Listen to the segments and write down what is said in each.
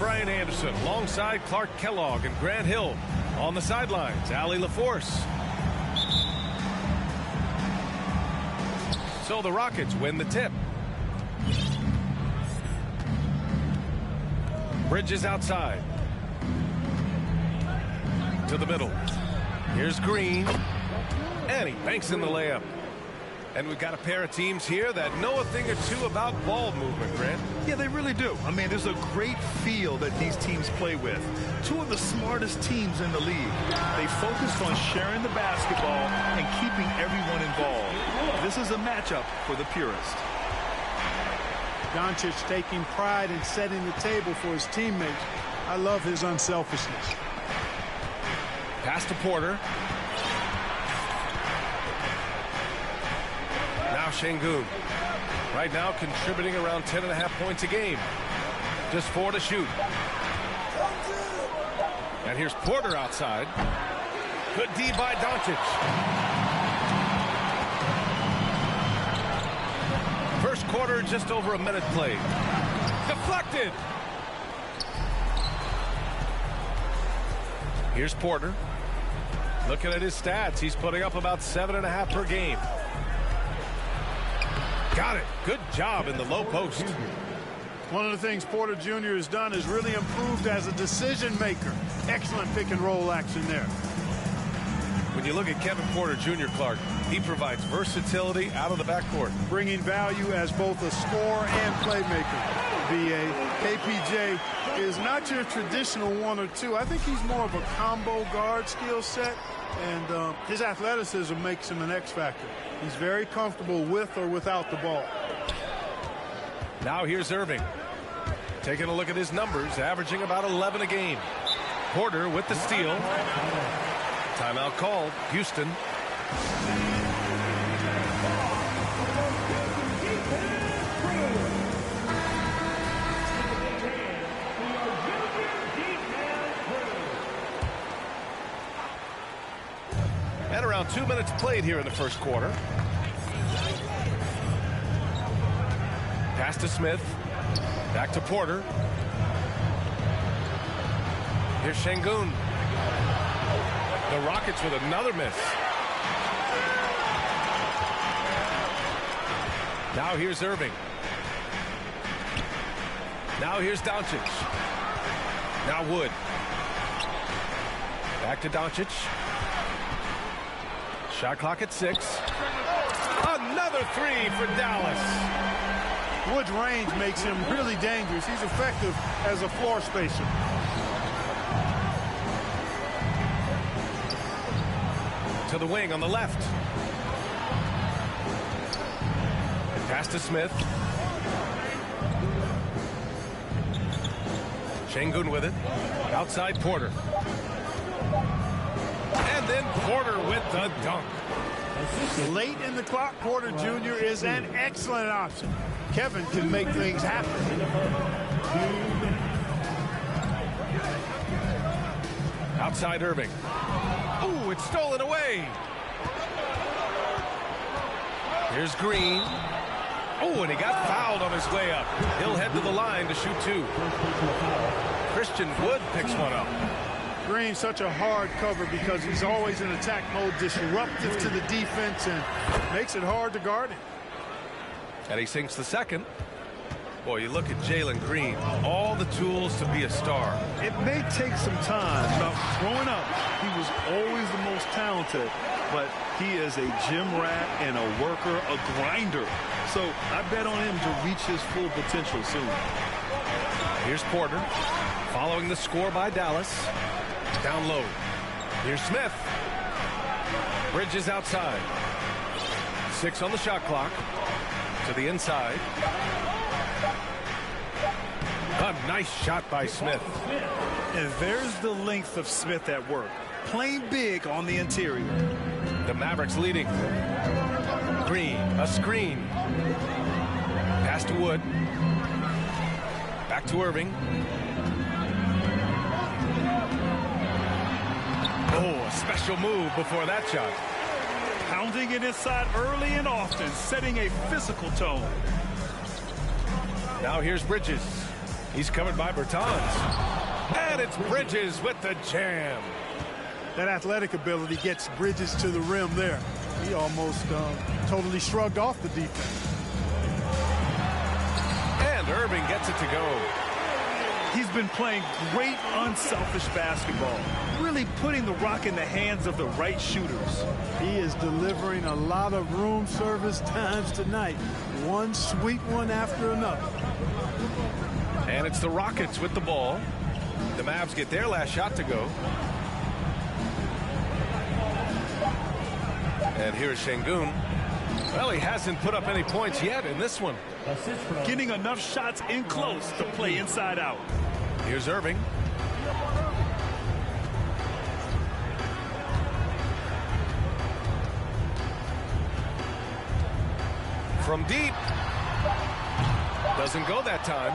Brian Anderson alongside Clark Kellogg and Grant Hill. On the sidelines, Allie LaForce. So the Rockets win the tip. Bridges outside. To the middle. Here's Green. And he banks in the layup. And we've got a pair of teams here that know a thing or two about ball movement, Grant. Yeah, they really do. I mean, there's a great feel that these teams play with. Two of the smartest teams in the league. They focused on sharing the basketball and keeping everyone involved. This is a matchup for the purist. Doncic taking pride in setting the table for his teammates. I love his unselfishness. Pass to Porter. Now Şengün. Right now contributing around 10.5 points a game. Just 4 to shoot. And here's Porter outside. Good D by Doncic. First quarter, just over a minute played. Deflected. Here's Porter. Looking at his stats, he's putting up about 7.5 per game. Got it. Good job in the low post. One of the things Porter Jr. has done is really improved as a decision maker. Excellent pick and roll action there. When you look at Kevin Porter Jr., Clark, he provides versatility out of the backcourt. Bringing value as both a scorer and playmaker. BA, KPJ is not your traditional 1 or 2. I think he's more of a combo guard skill set, and his athleticism makes him an X factor. He's very comfortable with or without the ball. Now here's Irving. Taking a look at his numbers, averaging about 11 a game. Porter with the steal. Timeout called. Houston. And around 2 minutes played here in the first quarter. Pass to Smith. Back to Porter. Here's Şengün. The Rockets with another miss. Now here's Irving. Now here's Doncic. Now Wood. Back to Doncic. Shot clock at 6. Another 3 for Dallas. Wood's range makes him really dangerous. He's effective as a floor spacer. To the wing on the left. Pass to Smith. Şengün with it. Outside Porter. And then Porter with the dunk. Late in the clock, Porter Jr. is an excellent option. Kevin can make things happen. Outside Irving. Ooh, it's stolen away. Here's Green. Oh, and he got fouled on his way up. He'll head to the line to shoot 2. Christian Wood picks one up. Green's such a hard cover because he's always in attack mode, disruptive to the defense, and makes it hard to guard him. And he sinks the second. Boy, you look at Jalen Green, all the tools to be a star. It may take some time. Now, growing up, he was always the most talented, but he is a gym rat and a worker, a grinder. So I bet on him to reach his full potential soon. Here's Porter, following the score by Dallas. Down low. Here's Smith. Bridges outside. 6 on the shot clock. To the inside. A nice shot by Smith. And there's the length of Smith at work. Playing big on the interior. The Mavericks leading. Green, a screen. Pass to Wood. Back to Irving. Oh, a special move before that shot. Pounding it inside early and often, setting a physical tone. Now here's Bridges. He's covered by Bertans. And it's Bridges with the jam. That athletic ability gets Bridges to the rim there. He almost totally shrugged off the defense. And Irving gets it to go. He's been playing great unselfish basketball, really putting the rock in the hands of the right shooters. He is delivering a lot of room service times tonight. One sweet one after another. And it's the Rockets with the ball. The Mavs get their last shot to go. And here's Şengün. Well, he hasn't put up any points yet in this one. Getting enough shots in close to play inside out. Here's Irving. From deep. Doesn't go that time.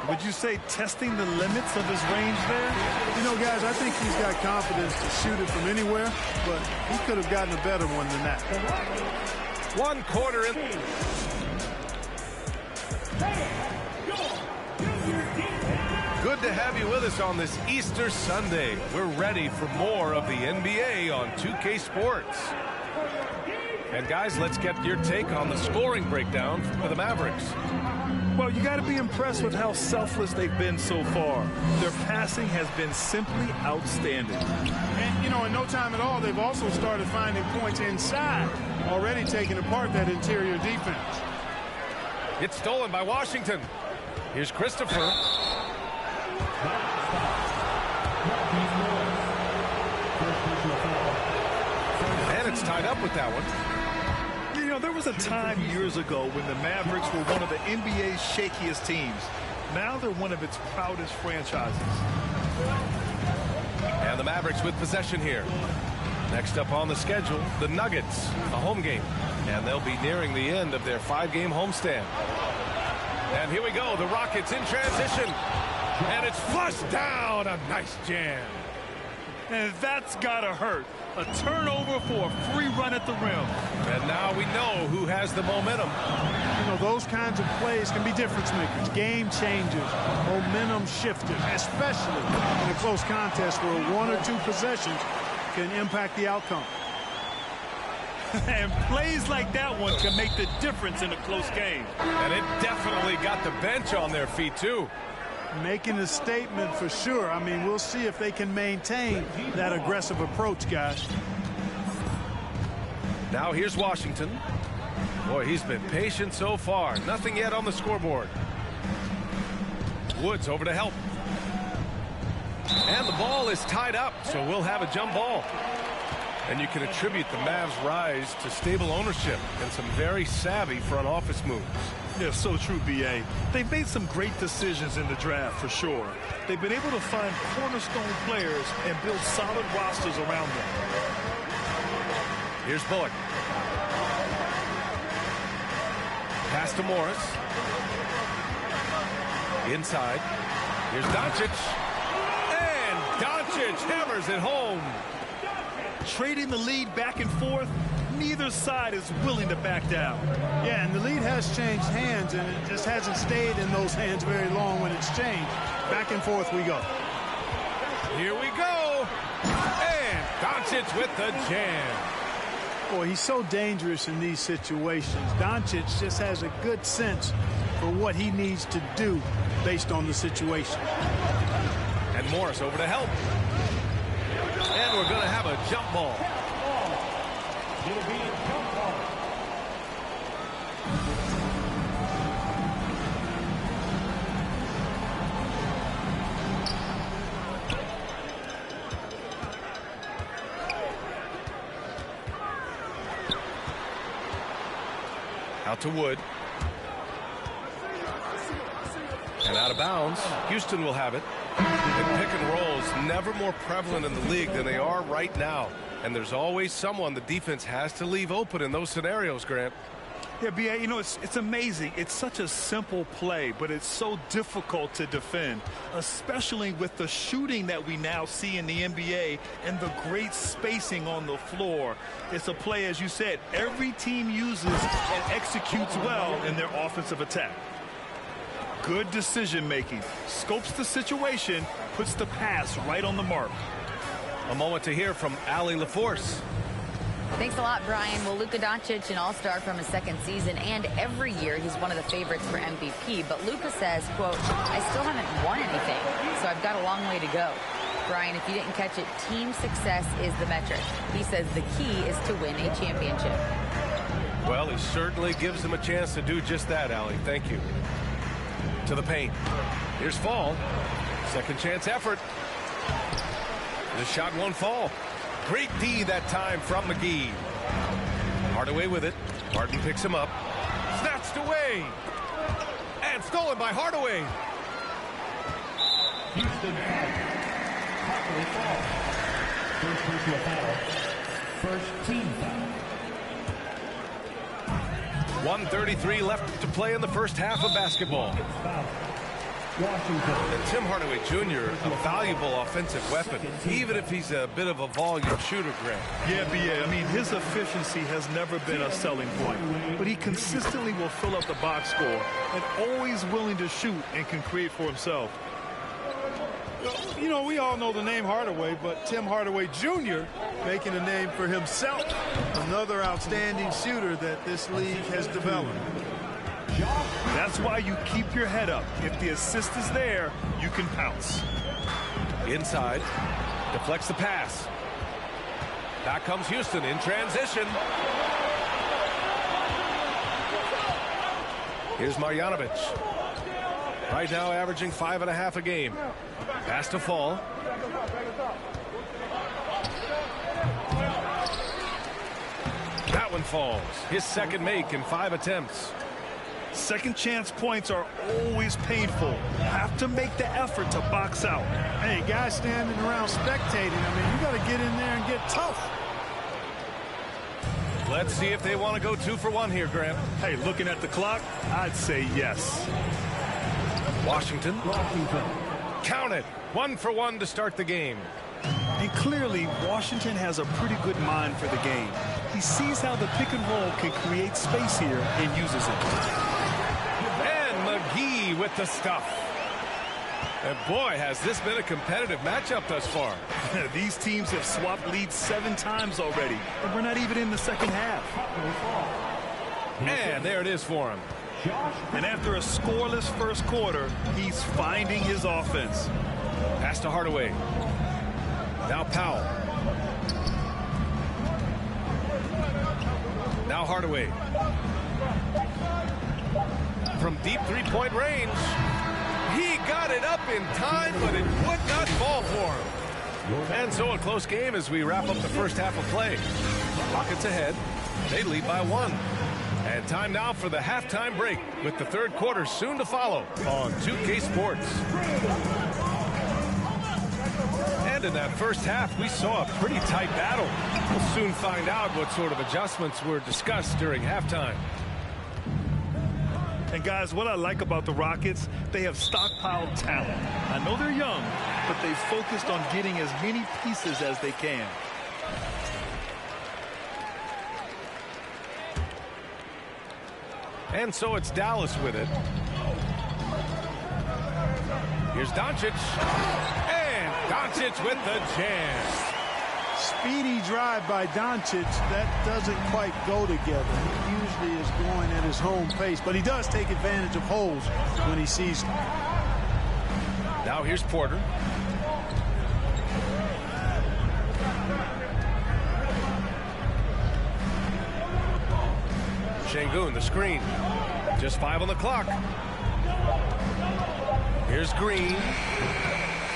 Would you say testing the limits of his range there? You know, guys, I think he's got confidence to shoot it from anywhere, but he could have gotten a better one than that. 1 quarter in. Good to have you with us on this Easter Sunday. We're ready for more of the NBA on 2K Sports. And guys, let's get your take on the scoring breakdown for the Mavericks. Well, you got to be impressed with how selfless they've been so far. Their passing has been simply outstanding. And, you know, in no time at all, they've also started finding points inside, already taking apart that interior defense. It's stolen by Washington. Here's Christopher. And it's tied up with that one. You know, there was a time years ago when the Mavericks were one of the NBA's shakiest teams. Now they're one of its proudest franchises. And the Mavericks with possession here. Next up on the schedule, the Nuggets, a home game. And they'll be nearing the end of their 5-game homestand. And here we go, the Rockets in transition. And it's flushed down, a nice jam. And that's gotta hurt. A turnover for a free run at the rim. And now we know who has the momentum. You know, those kinds of plays can be difference makers, game changers, momentum shifters, especially in a close contest where 1 or 2 possessions can impact the outcome. And plays like that one can make the difference in a close game. And it definitely got the bench on their feet, too. Making a statement for sure. I mean, we'll see if they can maintain that aggressive approach, guys. Now here's Washington. Boy, he's been patient so far. Nothing yet on the scoreboard. Woods over to help. And the ball is tied up, so we'll have a jump ball. And you can attribute the Mavs' rise to stable ownership and some very savvy front office moves. Yeah, so true, B.A. They've made some great decisions in the draft, for sure. They've been able to find cornerstone players and build solid rosters around them. Here's Bullock. Pass to Morris. Inside. Here's Doncic. And Doncic hammers it home. Trading the lead back and forth, neither side is willing to back down. Yeah, and the lead has changed hands, and it just hasn't stayed in those hands very long when it's changed. Back and forth we go. Here we go. And Doncic with the jam. Boy, he's so dangerous in these situations. Doncic just has a good sense for what he needs to do based on the situation. And Morris over to help. And we're going to have a jump ball. It'll be a jump ball. Out to Wood. And out of bounds. Houston will have it. And pick and rolls never more prevalent in the league than they are right now. And there's always someone the defense has to leave open in those scenarios, Grant. Yeah, B.A., you know, it's amazing. It's such a simple play, but it's so difficult to defend, especially with the shooting that we now see in the NBA and the great spacing on the floor. It's a play, as you said, every team uses and executes well in their offensive attack. Good decision-making. Scopes the situation, puts the pass right on the mark. A moment to hear from Allie LaForce. Thanks a lot, Brian. Well, Luka Doncic, an all-star from his second season, and every year he's one of the favorites for MVP. But Luka says, quote, I still haven't won anything, so I've got a long way to go. Brian, if you didn't catch it, team success is the metric. He says the key is to win a championship. Well, he certainly gives them a chance to do just that, Allie. Thank you. To the paint. Here's Fall. Second chance effort. The shot won't fall. Great D that time from McGee. Hardaway with it. Harden picks him up. Snatched away. And stolen by Hardaway. Houston foul. First personal foul. First team foul. 1:33 left to play in the first half of basketball. Washington. And Tim Hardaway Jr., a valuable offensive weapon, even if he's a bit of a volume shooter, Grant. Yeah, B.A. I mean, his efficiency has never been a selling point, but he consistently will fill up the box score and always willing to shoot and can create for himself. You know, we all know the name Hardaway, but Tim Hardaway Jr. making a name for himself. Another outstanding shooter that this league has developed. That's why you keep your head up. If the assist is there, you can pounce. Inside. Deflects the pass. Back comes Houston in transition. Here's Marjanovic. Right now averaging 5.5 a game. Pass to Fall. That one falls. His second make in 5 attempts. Second chance points are always painful. Have to make the effort to box out. Hey, guys standing around spectating, I mean, you got to get in there and get tough. Let's see if they want to go 2 for 1 here, Graham. Hey, looking at the clock, I'd say yes. Washington. Count it. 1 for 1 to start the game. And clearly, Washington has a pretty good mind for the game. He sees how the pick and roll can create space here and uses it. McGee with the stuff. And boy, has this been a competitive matchup thus far. These teams have swapped leads 7 times already, and we're not even in the second half. And there it is for him. And after a scoreless first quarter, he's finding his offense. Pass to Hardaway. Now Powell. Now Hardaway. From deep three-point range. He got it up in time, but it would not fall for him. And so a close game as we wrap up the first half of play. Rockets ahead. They lead by 1. And time now for the halftime break with the third quarter soon to follow on 2K Sports. And in that first half, we saw a pretty tight battle. We'll soon find out what sort of adjustments were discussed during halftime. And guys, what I like about the Rockets, they have stockpiled talent. I know they're young, but they focused on getting as many pieces as they can. And so it's Dallas with it. Here's Doncic. And Doncic with the jam. Speedy drive by Doncic. That doesn't quite go together. He usually is going at his home pace, but he does take advantage of holes when he sees them. Now here's Porter. Şengün, the screen. Just 5 on the clock. Here's Green.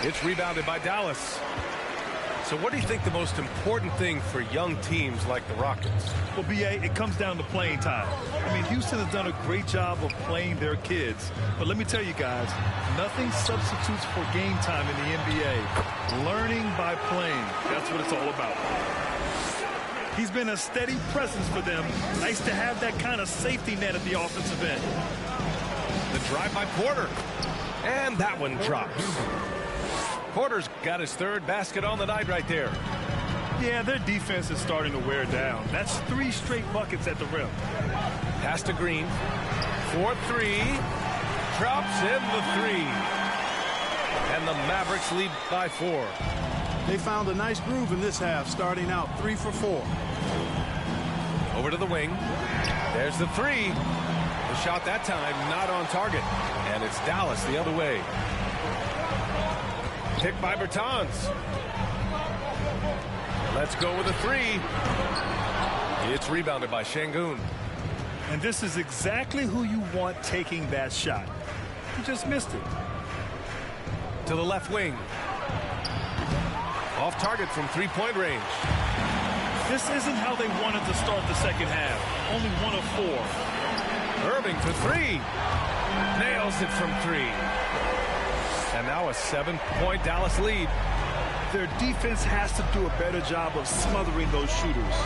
It's rebounded by Dallas. So what do you think the most important thing for young teams like the Rockets? Well, B.A., it comes down to playing time. I mean, Houston has done a great job of playing their kids. But let me tell you guys, nothing substitutes for game time in the NBA. Learning by playing. That's what it's all about. He's been a steady presence for them. Nice to have that kind of safety net at the offensive end. The drive by Porter. And that one drops. Porter's got his third basket on the night right there. Yeah, their defense is starting to wear down. That's 3 straight buckets at the rim. Pass to Green. 4-3. drops in the 3. And the Mavericks lead by 4. They found a nice groove in this half, starting out 3 for 4. Over to the wing. There's the 3. The shot that time not on target. And it's Dallas the other way. Picked by Bertans. Let's go with a 3. It's rebounded by Şengün. And this is exactly who you want taking that shot. He just missed it. To the left wing. Off target from three-point range. This isn't how they wanted to start the second half. Only 1 of 4. Irving for 3. Nails it from 3. And now a 7-point Dallas lead. Their defense has to do a better job of smothering those shooters.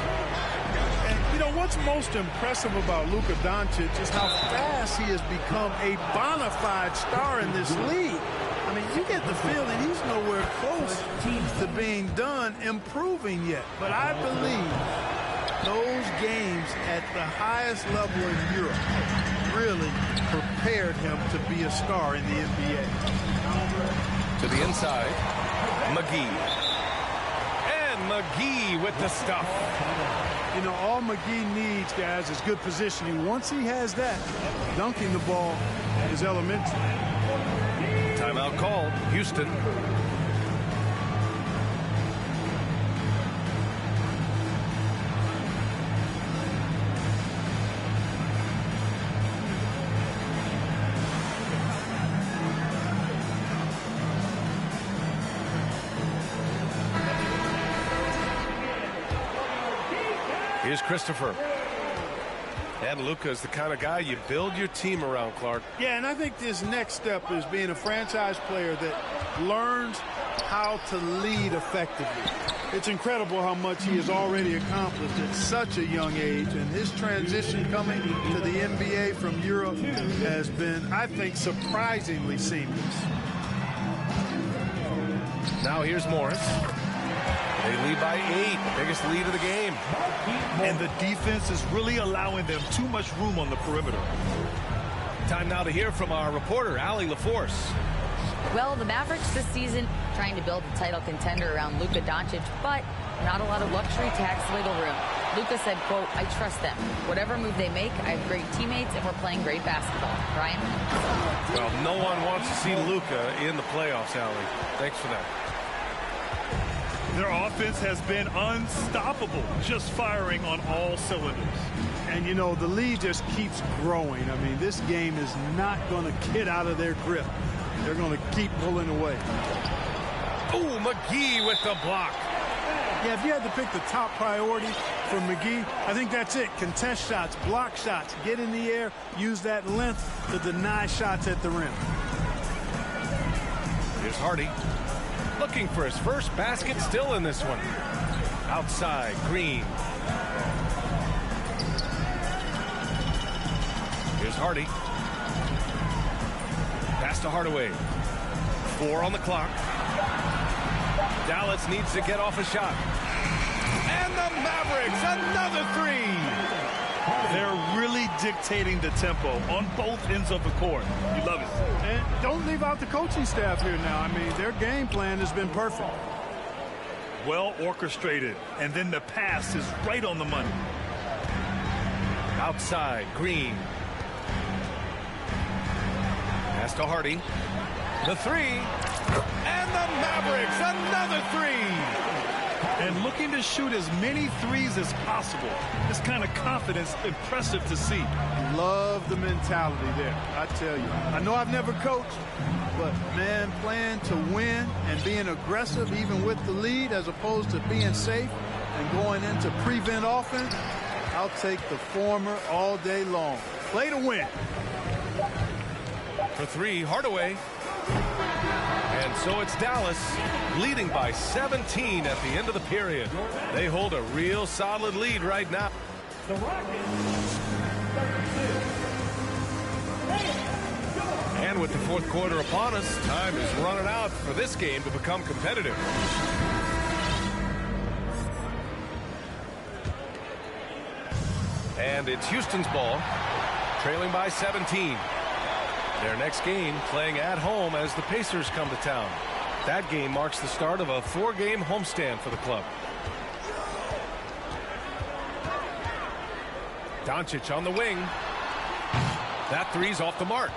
And, you know, what's most impressive about Luka Doncic is how fast he has become a bona fide star in this league. I mean, you get the feeling he's nowhere close to being done improving yet. But I believe those games at the highest level in Europe really prepared him to be a star in the NBA. To the inside, McGee. And McGee with the stuff. You know, all McGee needs, guys, is good positioning. Once he has that, dunking the ball is elementary. Timeout called. Houston. Here's Christopher. And Luka is the kind of guy you build your team around, Clark. Yeah, and I think this next step is being a franchise player that learns how to lead effectively. It's incredible how much he has already accomplished at such a young age, and his transition coming to the NBA from Europe has been, I think, surprisingly seamless. Now here's Morris. They lead by 8, biggest lead of the game. And the defense is really allowing them too much room on the perimeter. Time now to hear from our reporter, Allie LaForce. Well, the Mavericks this season trying to build a title contender around Luka Doncic, but not a lot of luxury tax wiggle room. Luka said, quote, I trust them. Whatever move they make, I have great teammates, and we're playing great basketball. Brian? Well, no one wants to see Luka in the playoffs, Allie. Thanks for that. Their offense has been unstoppable, just firing on all cylinders. And, you know, the lead just keeps growing. I mean, this game is not going to get out of their grip. They're going to keep pulling away. Ooh, McGee with the block. Yeah, if you had to pick the top priority for McGee, I think that's it. Contest shots, block shots, get in the air, use that length to deny shots at the rim. Here's Hardy. Looking for his first basket, still in this one. Outside, Green. Here's Hardy. Pass to Hardaway. 4 on the clock. Dallas needs to get off a shot. And the Mavericks, another 3. They're really dictating the tempo on both ends of the court. You love it. And don't leave out the coaching staff here now. I mean, their game plan has been perfect. Well orchestrated. And then the pass is right on the money. Outside, Green. Pass to Hardy. The 3. And the Mavericks, another 3. And looking to shoot as many threes as possible. This kind of confidence, impressive to see. Love the mentality there, I tell you. I know I've never coached, but, man, playing to win and being aggressive even with the lead as opposed to being safe and going into prevent offense, I'll take the former all day long. Play to win. For 3, Hardaway. And so it's Dallas leading by 17 at the end of the period. They hold a real solid lead right now. The Rockets, 32. And with the fourth quarter upon us, time is running out for this game to become competitive. And it's Houston's ball, trailing by 17. Their next game playing at home as the Pacers come to town. That game marks the start of a 4-game homestand for the club. Doncic on the wing. That three's off the mark.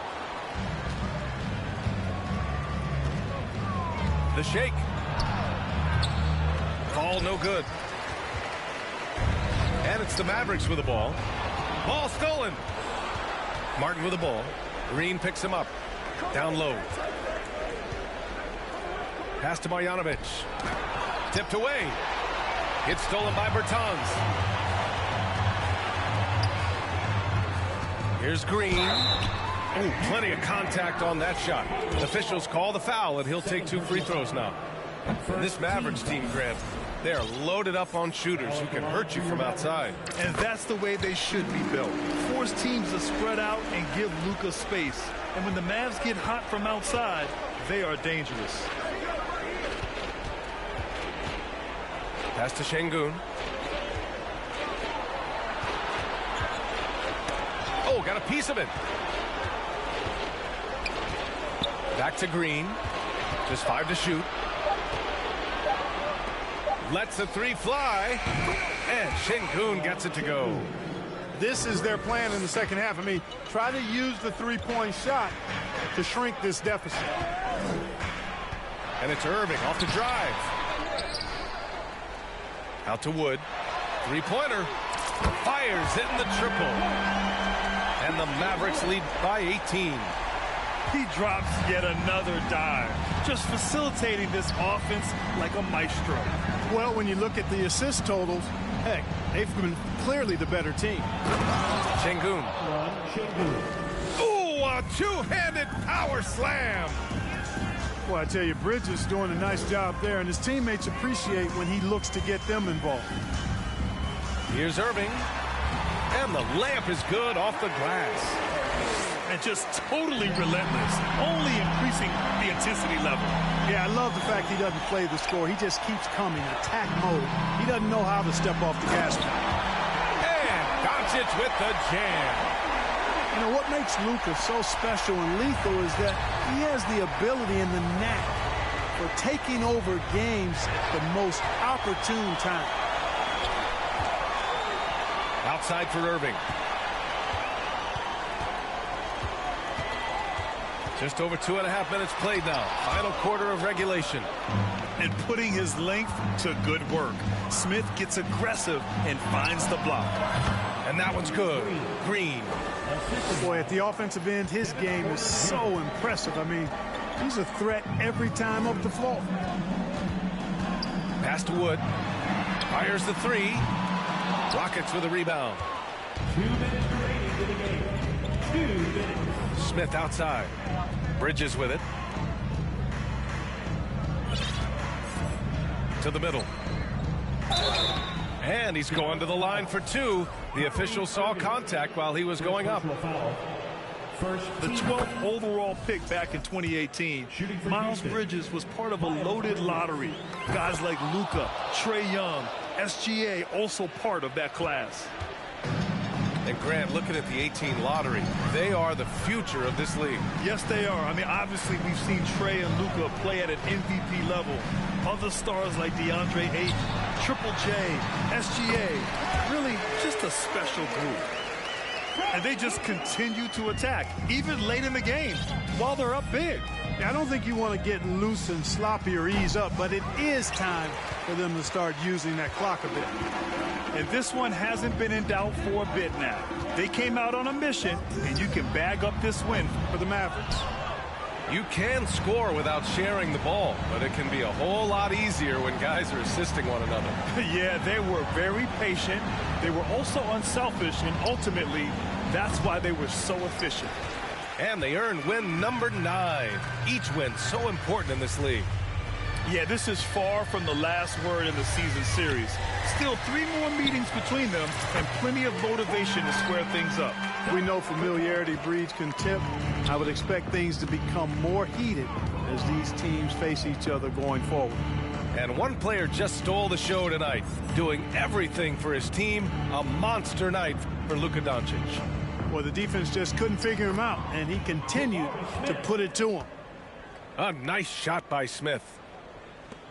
The shake. Ball no good. And it's the Mavericks with the ball. Ball stolen. Martin with the ball. Green picks him up. Down low. Pass to Marjanovic. Tipped away. It's stolen by Bertans. Here's Green. Oh, plenty of contact on that shot. Officials call the foul, and he'll take 2 free throws now. And this Mavericks team, Grant, they are loaded up on shooters who can hurt you from outside. And that's the way they should be built. Force teams to spread out and give Luka space. And when the Mavs get hot from outside, they are dangerous. Pass to Şengün. Oh, got a piece of it. Back to Green. Just 5 to shoot. Lets the 3 fly. And Şengün gets it to go. This is their plan in the second half. I mean, try to use the 3-point shot to shrink this deficit. And it's Irving off the drive. Out to Wood. 3-pointer. Fires it in the triple. And the Mavericks lead by 18. He drops yet another dive, just facilitating this offense like a maestro. Well, when you look at the assist totals, heck, they've been clearly the better team. Şengün. Ooh, a 2-handed power slam. Well, I tell you, Bridges doing a nice job there, and his teammates appreciate when he looks to get them involved. Here's Irving. And the layup is good off the glass. And just totally relentless, only increasing the intensity level. Yeah, I love the fact he doesn't play the score. He just keeps coming, attack mode. He doesn't know how to step off the gas pedal. And Doncic with the jam. You know, what makes Luka so special and lethal is that he has the ability and the knack for taking over games at the most opportune time. Outside for Irving. Just over 2.5 minutes played now. Final quarter of regulation. And putting his length to good work. Smith gets aggressive and finds the block. And that one's good. Green. Boy, at the offensive end, his game is so impressive. I mean, he's a threat every time up the floor. Pass to Wood. Fires the 3. Rockets with a rebound. 2 minutes remaining in the game. 2 minutes. Smith outside. Bridges with it. To the middle. And he's going to the line for 2. The official saw contact while he was going up. The 12th overall pick back in 2018, Miles Bridges was part of a loaded lottery. Guys like Luka, Trae Young, SGA also part of that class. And Grant, looking at the 18 lottery, they are the future of this league. Yes, they are. I mean, obviously, we've seen Trae and Luka play at an MVP level. Other stars like DeAndre Ayton, Triple J, SGA, really just a special group. And they just continue to attack, even late in the game, while they're up big. I don't think you want to get loose and sloppy or ease up, but it is time for them to start using that clock a bit. And this one hasn't been in doubt for a bit now. They came out on a mission, and you can bag up this win for the Mavericks. You can score without sharing the ball, but it can be a whole lot easier when guys are assisting one another. Yeah, they were very patient. They were also unselfish, and ultimately, that's why they were so efficient. And they earned win number 9. Each win so important in this league. Yeah, this is far from the last word in the season series. Still 3 more meetings between them and plenty of motivation to square things up. We know familiarity breeds contempt. I would expect things to become more heated as these teams face each other going forward. And one player just stole the show tonight, doing everything for his team. A monster night for Luka Doncic. Well, the defense just couldn't figure him out, and he continued to put it to him. A nice shot by Smith.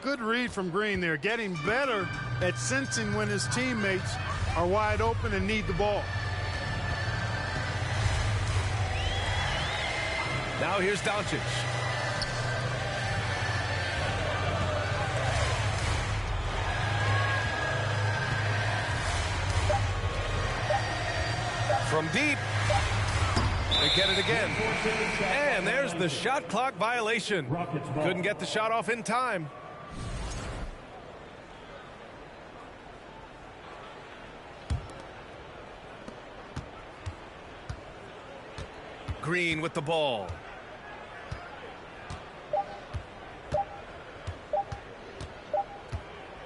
Good read from Green there, getting better at sensing when his teammates are wide open and need the ball. Now here's Doncic. From deep. They get it again. And there's the shot clock violation. Couldn't get the shot off in time. Green with the ball.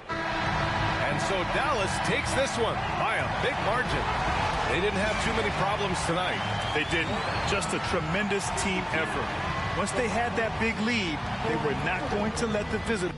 And so Dallas takes this one by a big margin. They didn't have too many problems tonight. They didn't. Just a tremendous team effort. Once they had that big lead, they were not going to let the visitor.